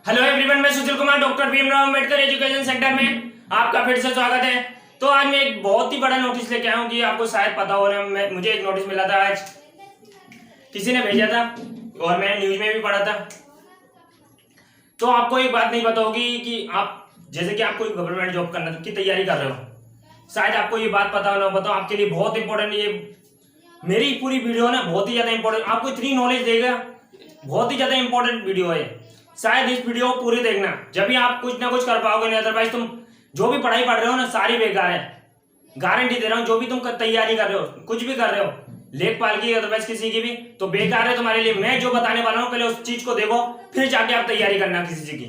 Hello everyone, मैं Sushil Kumar doctor Bhimrao Ambedkar education centre में आपका फिर से स्वागत है। तो आज मैं एक बहुत ही बड़ा नोटिस लेके आया हूँ कि आपको शायद पता हो ना, मुझे एक नोटिस मिला था आज, किसी ने भेजा था और मैंने न्यूज में भी पढ़ा था। तो आपको एक बात नहीं पता होगी कि आप जैसे कि आप कोई गवर्नमेंट जॉब करना की तैयारी कर रहे हो, शायद आपको ये बात पता हो ना पता हो, आपके लिए बहुत इंपॉर्टेंट ये मेरी पूरी वीडियो ना बहुत ही ज्यादा इंपॉर्टेंट, आपको इतनी नॉलेज देगा, बहुत ही ज्यादा इंपॉर्टेंट वीडियो है। शायद इस वीडियो को पूरी देखना, जब भी आप कुछ ना कुछ कर पाओगे, नहीं अदरवाइज तुम जो भी पढ़ाई पढ़ रहे हो ना सारी बेकार है। गारंटी दे रहा हूँ, जो भी तुम तैयारी कर रहे हो, कुछ भी कर रहे हो, लेखपाल की अदरवाइज किसी की भी, तो बेकार है तुम्हारे लिए। मैं जो बताने वाला हूँ पहले उस चीज को देखो, फिर जाके आप तैयारी करना किसी चीज की।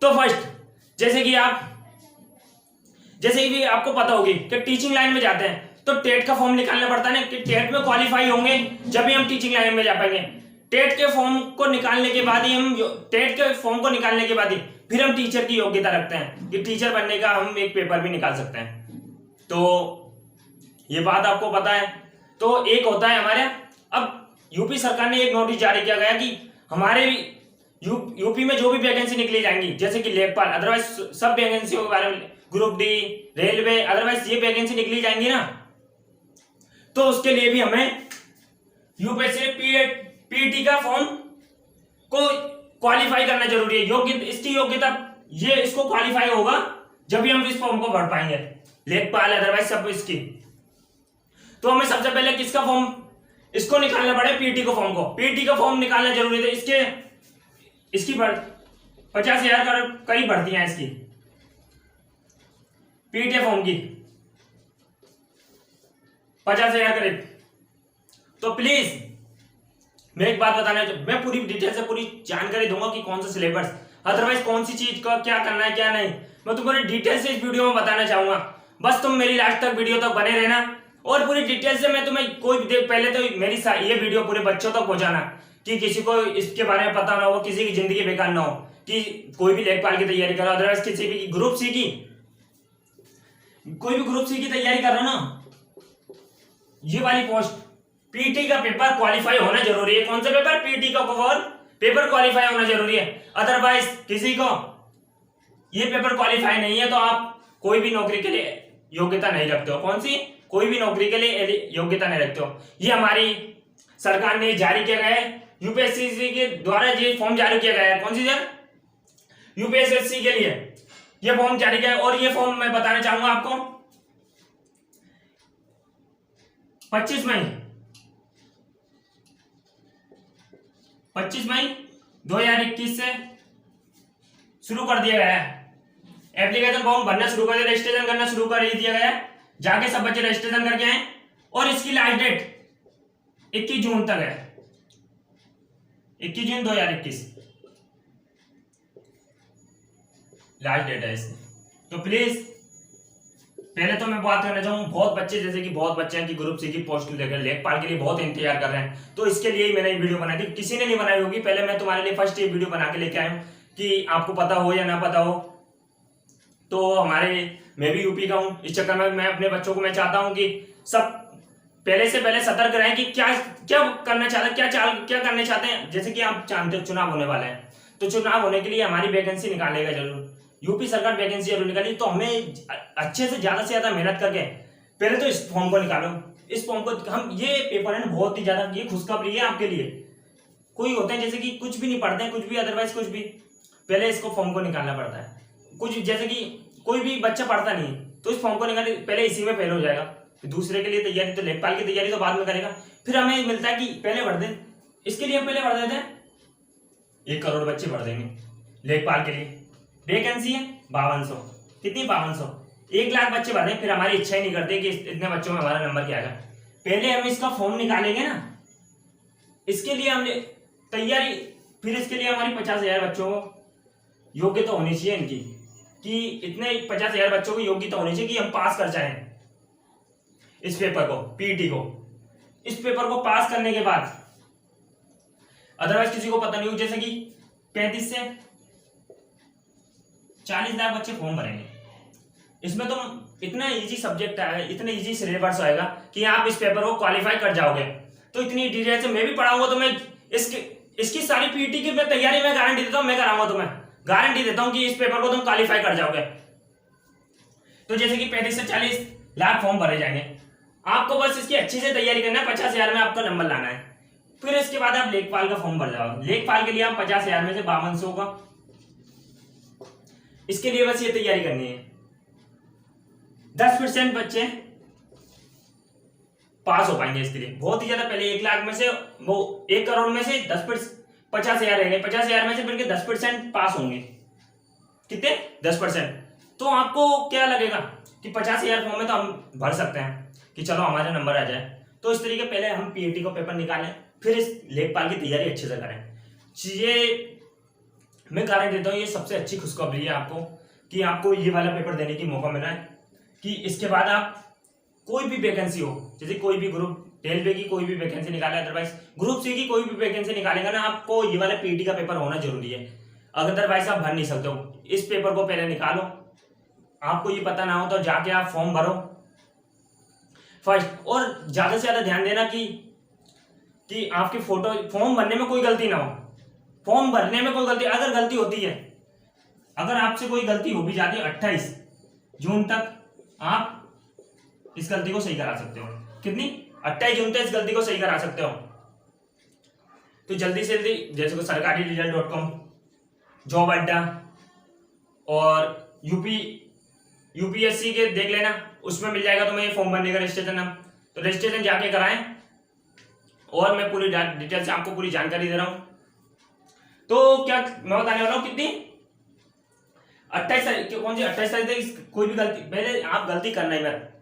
तो फर्स्ट, जैसे कि आपको पता होगी कि टीचिंग लाइन में जाते हैं तो टेट का फॉर्म निकालना पड़ता है ना, कि टेट में क्वालिफाई होंगे जब भी हम टीचिंग लाइन में जा पाएंगे। टेट के फॉर्म को निकालने के बाद ही फिर हम टीचर की योग्यता रखते हैं कि टीचर बनने का हम एक पेपर भी निकाल सकते हैं। तो ये बात आपको पता है। तो एक होता है हमारे, अब यूपी सरकार ने एक नोटिस जारी किया गया कि हमारे यूपी में जो भी वैकेंसी निकली जाएंगी, जैसे कि लेखपाल, अदरवाइज सब वैकेंसी के बारे में, ग्रुप डी, रेलवे, अदरवाइज ये वैकेंसी निकली जाएंगी ना, तो उसके लिए भी हमें यूपीएससी पीटी का फॉर्म को क्वालिफाई करना जरूरी है। इसकी योग्यता इसको क्वालिफाई होगा जब भी हम इस फॉर्म को भर पाएंगे, लेखपाल अदरवाइज सब इसकी। तो हमें सबसे पहले किसका फॉर्म, इसको निकालना पड़े, पीटी को फॉर्म को, पीटी का फॉर्म निकालना जरूरी है। इसकी 50,000 करीब भर्तियां हैं इसकी पीटी फॉर्म की, 50,000 करीब। तो प्लीज मैं एक बात बताना है, मैं पूरी डिटेल से पूरी जानकारी दूंगा कि कौन सा सिलेबस, अदरवाइज कौन सी चीज का क्या करना है क्या नहीं, मैं तुमको डिटेल से इस वीडियो में बताना चाहूंगा। बस तुम मेरी लास्ट तक वीडियो तक बने रहना और पूरी डिटेल से मैं तुम्हें कोई भी पहले तो मेरी ये वीडियो पूरे बच्चों तक पहुंचाना कि किसी को इसके बारे में पता ना हो, किसी की जिंदगी बेकार ना हो, कि कोई भी लेखपाल की तैयारी करो, अदरवाइज किसी भी ग्रुप सी की, कोई भी ग्रुप सी की तैयारी कर रहे हो ना, ये वाली पोस्ट पीटी का पेपर क्वालिफाई होना जरूरी है। कौन सा पेपर, पीटी का पेपर क्वालिफाई होना जरूरी है। अदरवाइज किसी को ये पेपर क्वालिफाई नहीं है तो आप कोई भी नौकरी के लिए योग्यता नहीं रखते हो। कौन सी, कोई भी नौकरी के लिए योग्यता नहीं रखते हो। ये हमारी सरकार ने जारी किया गया है, यूपीएससी के द्वारा ये फॉर्म जारी किया गया है। कौन सी जगह, यूपीएससी के लिए ये फॉर्म जारी किया है। और ये फॉर्म मैं बताना चाहूंगा आपको 25 मई 2021 से शुरू कर दिया गया है। एप्लीकेशन फॉर्म भरना शुरू कर दिया, रजिस्ट्रेशन करना शुरू कर दिया गया है। जाके सब बच्चे रजिस्ट्रेशन करके आए और इसकी लास्ट डेट 21 जून तक है, 21 जून 2021 लास्ट डेट है इसकी। तो प्लीज पहले तो मैं बात करना चाहूँ, बहुत बच्चे जैसे कि बहुत बच्चे हैं कि ग्रुप सी की पोस्ट लेकर लेखपाल के लिए बहुत इंतजार कर रहे हैं, तो इसके लिए मैंने ये वीडियो बनाई थी। किसी ने नहीं बनाई होगी, पहले मैं तुम्हारे लिए फर्स्ट ये वीडियो बना के लेके आया हूँ कि आपको पता हो या ना पता हो। तो मैं भी यूपी का हूँ, इस चक्कर में मैं अपने बच्चों को मैं चाहता हूँ कि सब पहले से पहले सतर्क रहें कि क्या क्या करना चाहते हैं, क्या करना चाहते हैं। जैसे कि आप जानते हो चुनाव होने वाले हैं, तो चुनाव होने के लिए हमारी वैकेंसी निकालेगा जरूर, यूपी सरकार वैकेंसी जरूर निकाली। तो हमें अच्छे से ज्यादा मेहनत करके पहले तो इस फॉर्म को निकालो। इस फॉर्म को हम, ये पेपर है ना बहुत ही ज्यादा, ये खुशखबरी है आपके लिए। कोई होते हैं जैसे कि कुछ भी नहीं पढ़ते हैं, कुछ भी अदरवाइज कुछ भी, पहले इसको फॉर्म को निकालना पड़ता है। कुछ जैसे कि कोई भी बच्चा पढ़ता नहीं तो इस फॉर्म को निकाले, पहले इसी में फेल हो जाएगा, फिर दूसरे के लिए तैयारी, तो लेखपाल की तैयारी तो बाद में करेगा। फिर हमें मिलता है कि पहले भर दे, इसके लिए हम पहले भर देते हैं, 1 करोड़ बच्चे भर देंगे लेखपाल के लिए। वैकेंसी है 5200, कितनी 5200, 1 लाख बच्चे भर दें, फिर हमारी इच्छा ही नहीं करती कि इतने बच्चों में हमारा नंबर क्या आएगा। पहले हम इसका फॉर्म निकालेंगे ना, इसके लिए हमने तैयारी, फिर इसके लिए हमारी 50,000 बच्चों को योग्यता होनी चाहिए इनकी, कि इतने 50,000 बच्चों की योग्यता होनी चाहिए कि हम पास कर जाएं इस पेपर को, पीटी को। इस पेपर को पास करने के बाद अदरवाइज किसी को पता नहीं हो, जैसे कि 35 से 40 लाख बच्चे फॉर्म भरेंगे। इसमें तुम इतना इजी सब्जेक्ट आएगा, इतने इजी सिलेबस आएगा कि आप इस पेपर को क्वालिफाई कर जाओगे। तो इतनी डिटेल से मैं भी पढ़ाऊंगा, तो मैं इसकी सारी पीटी की मैं तैयारी मैं गारंटी देता हूं, मैं कराऊंगा तुम्हें, गारंटी देता हूं कि इस पेपर को तुम क्वालिफाई कर जाओगे। तो जैसे कि 35 से 40 लाख फॉर्म भरे जाएंगे, आपको बस इसकी अच्छी से तैयारी करना है, 50,000 में आपका नंबर लाना है। फिर इसके बाद आप लेखपाल का फॉर्म भर जाओ। लेखपाल के लिए आप 50,000 में से 5200 का, इसके लिए बस ये तैयारी करनी है। 10% बच्चे पास हो पाएंगे इसके लिए, बहुत ही ज्यादा। पहले 1 लाख में से वो 1 करोड़ में से 50,000 रहेंगे, 50,000 में से फिर 10% पास होंगे। कितने? 10%। तो आपको क्या लगेगा कि 50,000 फॉर्म में तो हम भर सकते हैं कि चलो हमारे नंबर आ जाए। तो इस तरीके पहले हम पीएटी को पेपर निकालें, फिर इस लेखपाल की तैयारी अच्छे से करें। ये मैं गारंटी देता हूँ, ये सबसे अच्छी खुशखबरी है आपको कि आपको ये वाला पेपर देने की मौका मिला है कि इसके बाद आप कोई भी वैकेंसी हो, जैसे कोई भी ग्रुप रेलवे की कोई भी वैकेंसी निकाले, अदरवाइज ग्रुप सी की कोई भी वैकेंसी निकालेगा ना, आपको ये वाला पीटी का पेपर होना जरूरी है। अदरवाइज आप भर नहीं सकते हो। इस पेपर को पहले निकालो, आपको ये पता ना हो तो जाके आप फॉर्म भरो फर्स्ट। और ज्यादा से ज्यादा ध्यान देना कि आपकी फोटो, फॉर्म भरने में कोई गलती ना हो। फॉर्म भरने में कोई गलती, अगर गलती होती है, अगर आपसे कोई गलती हो भी जाती है, 28 जून तक आप इस गलती को सही करा सकते हो। कितनी? 28 जून तक इस गलती को सही करा सकते हो। तो जल्दी से जल्दी, जैसे सरकारी result.com, जॉब अड्डा और यूपीएससी के देख लेना, उसमें मिल जाएगा तुम्हें फॉर्म भरने का रजिस्ट्रेशन नाम। तो रजिस्ट्रेशन जाके कराएं। और मैं पूरी डिटेल से आपको पूरी जानकारी दे रहा हूं। तो क्या मैं बताने वाला हूं, कितनी? 28 तारीख, कौन सी 28 तारीख तक कोई भी गलती, पहले आप गलती करना ही मत।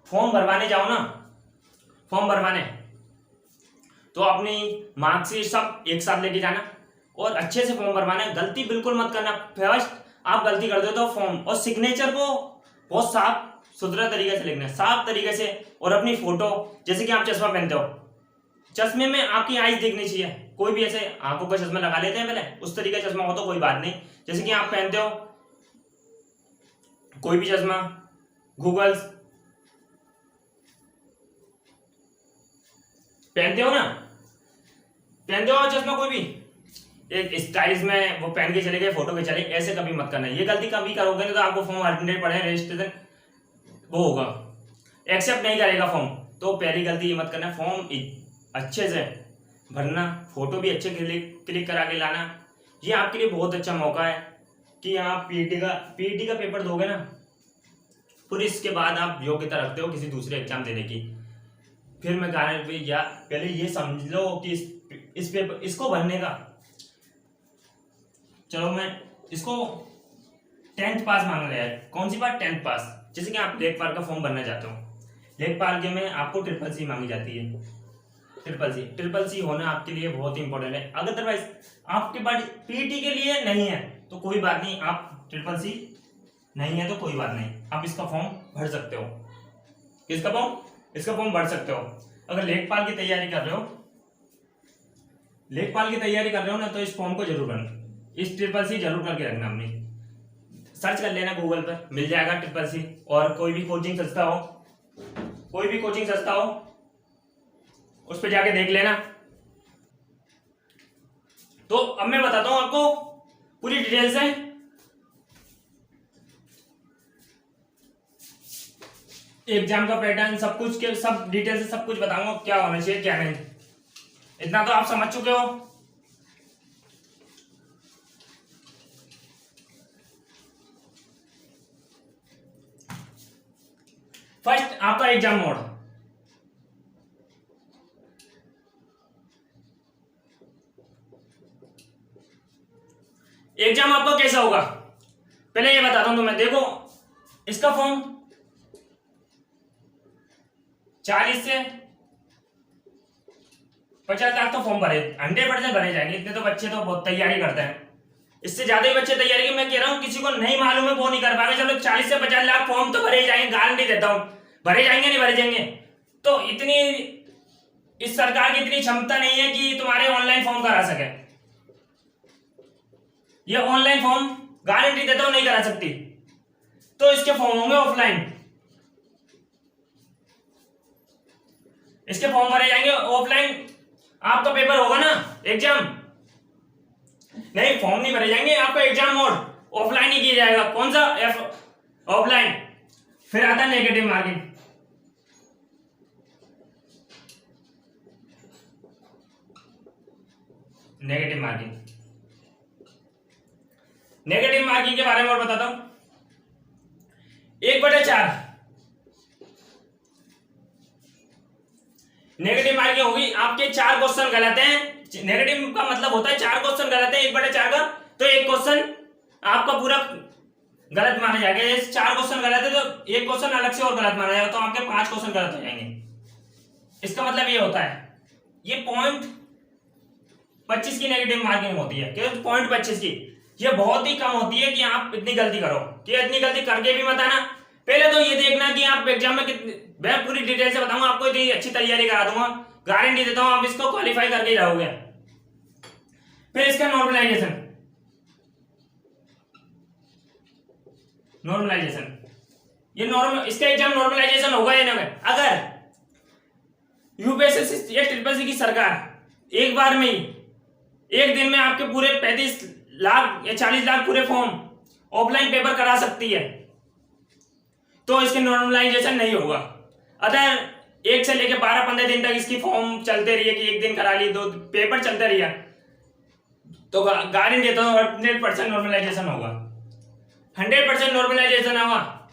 फॉर्म भरवाने जाओ ना, फॉर्म भरवाने, तो अपनी मार्कशीट सब एक साथ लेके जाना और अच्छे से फॉर्म भरवाना। गलती बिल्कुल मत करना। फर्स्ट आप गलती कर दो तो फॉर्म और सिग्नेचर को बहुत साफ सुथरा तरीके से लिखना है, साफ तरीके से। और अपनी फोटो, जैसे कि आप चश्मा पहनते हो, चश्मे में आपकी आईज दिखनी चाहिए। कोई भी ऐसे आंखों का चश्मा लगा लेते हैं पहले, उस तरीके का चश्मा हो तो कोई बात नहीं। जैसे कि आप पहनते हो कोई भी चश्मा, गूगल्स पहनते हो ना, पहनते हो चश्मा, कोई भी एक स्टाइलिश में वो पहन के चले गए, फोटो के चले, ऐसे कभी मत करना। ये गलती कभी करोगे ना तो आपको फॉर्म अल्टरनेट पड़े, रजिस्ट्रेशन वो होगा, एक्सेप्ट नहीं करेगा फॉर्म। तो पहली गलती ये मत करना, फॉर्म अच्छे से भरना, फोटो भी अच्छे क्लिक करा के लाना। ये आपके लिए बहुत अच्छा मौका है कि आप पीटी का पेपर दोगे ना, फिर इसके बाद आप योग्यता रखते हो किसी दूसरे एग्जाम देने की। फिर मैं गारंटी, या पहले ये समझ लो कि इस पेपर इसको भरने का, चलो मैं इसको 10th पास मांग लिया है। कौन सी बात? 10th पास। जैसे कि आप लेखपाल का फॉर्म भरना चाहते हो, लेखपाल के में आपको CCC मांगी जाती है। CCC होना आपके लिए बहुत ही इंपॉर्टेंट है। अदरवाइज आपके पास पीटी के लिए नहीं है तो कोई बात नहीं, आप CCC नहीं है तो कोई बात नहीं, आप इसका फॉर्म भर सकते हो। किसका फॉर्म? इसका फॉर्म भर सकते हो। अगर लेखपाल की तैयारी कर रहे हो ना, तो इस फॉर्म को जरूर भरना, इस CCC जरूर करके रखना। अपनी सर्च कर लेना गूगल पर, मिल जाएगा CCC। और कोई भी कोचिंग संस्था हो, उस पर जाके देख लेना। तो अब मैं बताता हूं आपको पूरी डिटेल से। एग्जाम का पैटर्न, सब कुछ के सब डिटेल से सब कुछ बताऊंगा, क्या होना चाहिए क्या नहीं। इतना तो आप समझ चुके हो। फर्स्ट आपका एग्जाम मोड, एग्जाम आपका कैसा होगा पहले ये बताता हूं तुम्हें। देखो, इसका फॉर्म 40 से 50 लाख तो फॉर्म भरे, 100% भरे जाएंगे। इतने तो बच्चे तो बहुत तैयारी करते हैं, इससे ज्यादा ही बच्चे तैयारी की। मैं कह रहा हूं किसी को नहीं मालूम है वो नहीं कर पाएगा। चलो 40 से 50 लाख फॉर्म तो भरे जाएंगे, गारंटी देता हूं। भरे जाएंगे नहीं भरे जाएंगे? तो इतनी इस सरकार की इतनी क्षमता नहीं है कि तुम्हारे ऑनलाइन फॉर्म करा सके। ये ऑनलाइन फॉर्म गारंटी देता हूं नहीं करा सकती। तो इसके फॉर्म होंगे ऑफलाइन, इसके फॉर्म भरे जाएंगे ऑफलाइन। आपका पेपर होगा ना एग्जाम, नहीं, फॉर्म नहीं भरे जाएंगे, आपका एग्जाम मोड ऑफलाइन ही किया जाएगा। कौन सा? ऑफलाइन। फिर आता है negative marking. Negative marking, negative marking के बारे में और बताता हूं। 1/4 नेगेटिव मार्किंग होगी। आपके 4 क्वेश्चन गलत हैं, नेगेटिव का मतलब होता है 4 क्वेश्चन गलत है 1/4 का, तो 1 क्वेश्चन आपका पूरा गलत माना जाएगा। जैसे 4 क्वेश्चन गलत है तो 1 क्वेश्चन अलग से और गलत माना जाएगा, तो आपके 5 क्वेश्चन गलत हो जाएंगे। इसका मतलब ये होता है, ये पॉइंट 25 की नेगेटिव मार्किंग होती है। क्यों पॉइंट 25 की? ये बहुत ही कम होती है कि आप इतनी गलती करो, कि इतनी गलती करके भी मत आना। पहले तो ये देखना कि आप एग्जाम में कितनी, मैं पूरी डिटेल से बताऊंगा आपको, इतनी अच्छी तैयारी करा दूंगा, गारंटी देता हूं आप इसको क्वालिफाई करके ही रहोगे। फिर इसका नॉर्मलाइजेशन, नॉर्मलाइजेशन ये नॉर्मल, इसका एग्जाम नॉर्मलाइजेशन होगा या नहीं? अगर यूपीएससी या ट्रिपल की सरकार एक बार में ही, एक दिन में आपके पूरे 35 लाख या 40 लाख पूरे फॉर्म ऑफलाइन पेपर करा सकती है, तो इसके नॉर्मलाइजेशन नहीं होगा। अगर 1 से लेकर 12-15 दिन तक इसकी फॉर्म चलते रहिए, कि एक दिन करा ली, 2 पेपर चलते रहिए, तो गारंटी देता हूं 100% नॉर्मलाइजेशन होगा, 100% नॉर्मलाइजेशन होगा।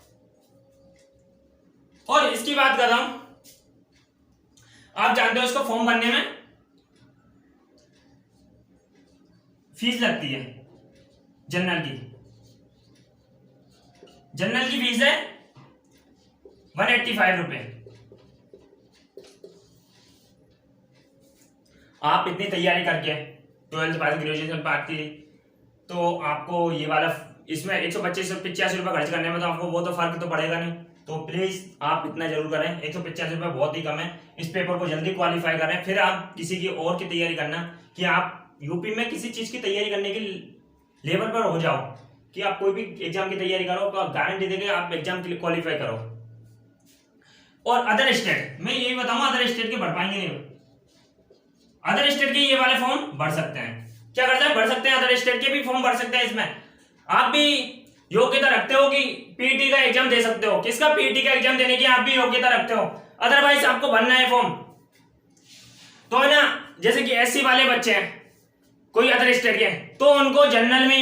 और इसकी बात कर रहा हूं, आप जानते हो इसको फॉर्म भरने में फीस लगती है। जनरल की फीस है 185 रुपए। आप इतनी तैयारी करके 12th पास, ग्रेजुएशन पास की, तो आपको ये वाला इसमें 125-185 रुपये खर्च करने में तो आपको वो तो फर्क तो पड़ेगा नहीं। तो प्लीज आप इतना जरूर करें, 185 रुपये बहुत ही कम है। इस पेपर को जल्दी क्वालिफाई करें, फिर आप किसी की और की तैयारी करना, कि आप यूपी में किसी चीज की तैयारी करने के लेवल पर हो जाओ, कि आप कोई भी एग्जाम की तैयारी करो, तो गारंटी देके आप एग्जाम के लिए क्वालिफाई करो। और अदर स्टेट, मैं यही बताऊंगा, अदर स्टेट के भर पाएंगे नहीं, अदर स्टेट के ये वाले फॉर्म भर सकते हैं। क्या करते हैं? भर सकते हैं, अदर स्टेट के भी फॉर्म भर सकते हैं। इसमें आप भी योग्यता रखते हो कि पीटी का एग्जाम दे सकते हो। किसका? पीटी का एग्जाम देने की आप भी योग्यता रखते हो। अदरवाइज आपको भरना है फॉर्म, तो है ना, जैसे कि एससी वाले बच्चे हैं कोई अदर स्टेट के, तो उनको जनरल में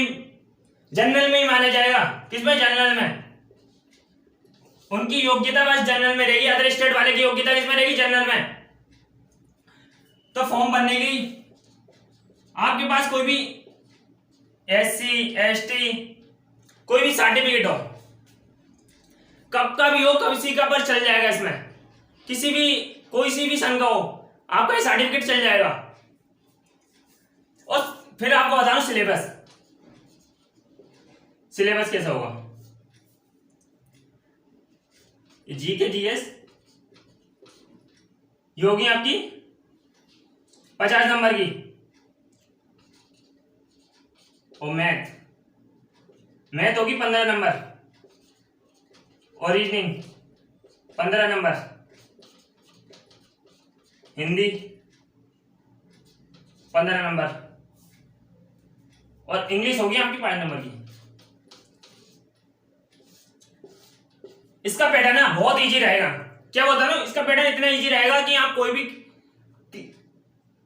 ही माना जाएगा। किसमें? जनरल में। उनकी योग्यता बस जनरल में रहेगी, अदर स्टेट वाले की योग्यता किसमें रहेगी? जनरल में। तो फॉर्म भरने की आपके पास कोई भी एससी एसटी कोई भी सर्टिफिकेट हो, कब का भी हो, किसी का पर चल जाएगा। इसमें किसी भी कोई सी भी संघ हो, आपका ये सर्टिफिकेट चल जाएगा। और फिर आपको बताऊं सिलेबस कैसा होगा। जी के जीएस ये होगी आपकी 50 नंबर की, और मैथ होगी 15 नंबर, और रीजनिंग 15 नंबर, हिंदी 15 नंबर, और इंग्लिश होगी आपकी 5 नंबर की। इसका पैटर्न ना बहुत इजी रहेगा। क्या बोलता है ना, इसका पैटर्न इतना इजी रहेगा कि आप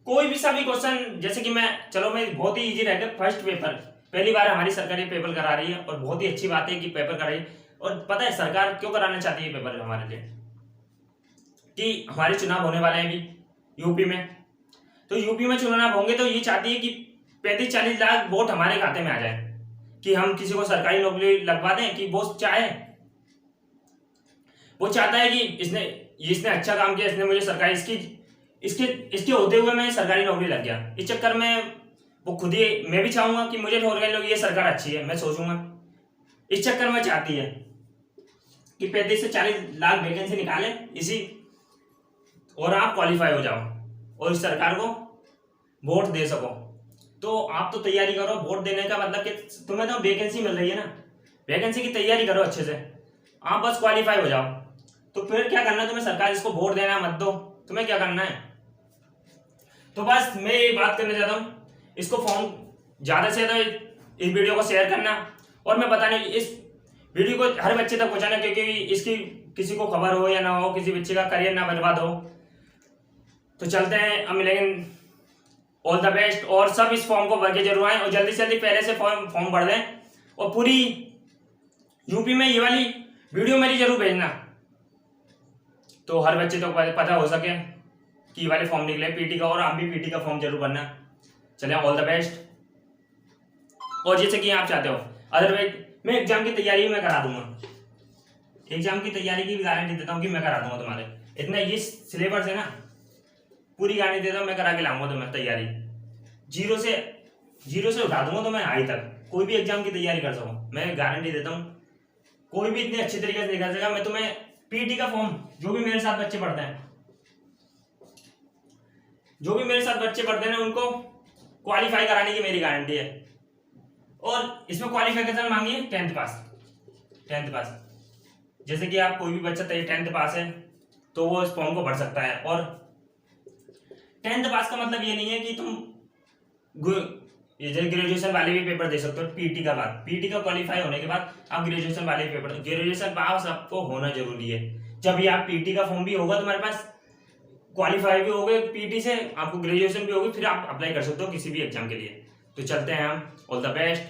कोई भी सभी क्वेश्चन, जैसे कि मैं बहुत ही इजी रहेगा। फर्स्ट पेपर पहली बार हमारी सरकार ये पेपर करा रही है, और बहुत ही अच्छी बात है कि पेपर करा रही है। और पता है सरकार क्यों कराना चाहती है पेपर हमारे लिए? कि हमारे चुनाव होने वाले हैं अभी यूपी में, तो यूपी में चुनाव होंगे, तो ये चाहती है कि 35-40 लाख वोट हमारे खाते में आ जाए, कि हम किसी को सरकारी नौकरी लगवा दें। कि वो चाहता है कि इसने अच्छा काम किया, इसने मुझे सरकारी इसके होते हुए मैं सरकारी नौकरी लग गया। इस चक्कर में वो खुद ही, मैं भी चाहूंगा कि मुझे सरकारी नौकरी, ये सरकार अच्छी है, मैं सोचूंगा। इस चक्कर में चाहती है कि 35 से 40 लाख वैकेंसी निकाले और आप क्वालिफाई हो जाओ, और इस सरकार को वोट दे सको। तो आप तो तैयारी करो। वोट देने का मतलब कि तुम्हें तो वैकेंसी मिल रही है ना, वैकेंसी की तैयारी करो अच्छे से, आप बस क्वालिफाई हो जाओ। तो फिर क्या करना है तुम्हें? सरकार इसको वोट देना मत दो, तुम्हें क्या करना है? तो बस मैं ये बात करना चाहता हूँ, इसको फॉर्म ज़्यादा से ज़्यादा इस वीडियो को शेयर करना, और मैं बता नहीं इस वीडियो को हर बच्चे तक पहुंचाना, क्योंकि इसकी किसी को खबर हो या ना हो, किसी बच्चे का करियर ना बर्बाद हो। तो चलते हैं, अब मिलेंगे। ऑल द बेस्ट, और सब इस फॉर्म को भर के जरूर आए, और जल्दी से जल्दी पहले से फॉर्म भर दें, और पूरी यूपी में ये वाली वीडियो मेरी जरूर भेजना, तो हर बच्चे तो पता हो सके कि ये वाले फॉर्म निकले पीटी का, और आप भी पीटी का फॉर्म जरूर भरना। चलिए, ऑल द बेस्ट। और जैसे कि आप चाहते हो, अदरवाइज मैं एग्जाम की तैयारी मैं करा दूंगा, एग्जाम की तैयारी की भी गारंटी देता हूँ कि मैं करा दूंगा तुम्हारे। इतना ये सिलेबस है ना, पूरी गारंटी देता हूँ, मैं करा के लाऊंगा तुम्हें तैयारी। जीरो से उठा दूंगा तो मैं हाई तक कोई भी एग्जाम की तैयारी कर सकूँ, मैं गारंटी देता हूँ। कोई भी इतने अच्छे तरीके से निकाल सकेगा। मैं तुम्हें पीटी का फॉर्म, जो भी मेरे साथ बच्चे पढ़ते हैं ना, उनको क्वालिफाई कराने की मेरी गारंटी है। और इसमें क्वालिफिकेशन मांगी है 10th पास। जैसे कि आप कोई भी बच्चा 10th पास है तो वो इस फॉर्म को भर सकता है। और 10th पास का मतलब ये नहीं है कि तुम ग्रेजुएशन वाले भी पेपर दे सकते हो पीटी का बाद। पीटी का क्वालिफाई होने के बाद आप ग्रेजुएशन वाले पेपर, ग्रेजुएशन पास आपको होना जरूरी है। जब भी आप पीटी का फॉर्म भी होगा तुम्हारे पास, क्वालिफाई भी हो गए पीटी से, आपको ग्रेजुएशन भी होगी, फिर आप अप्लाई कर सकते हो किसी भी एग्जाम के लिए। तो चलते हैं हम, ऑल द बेस्ट।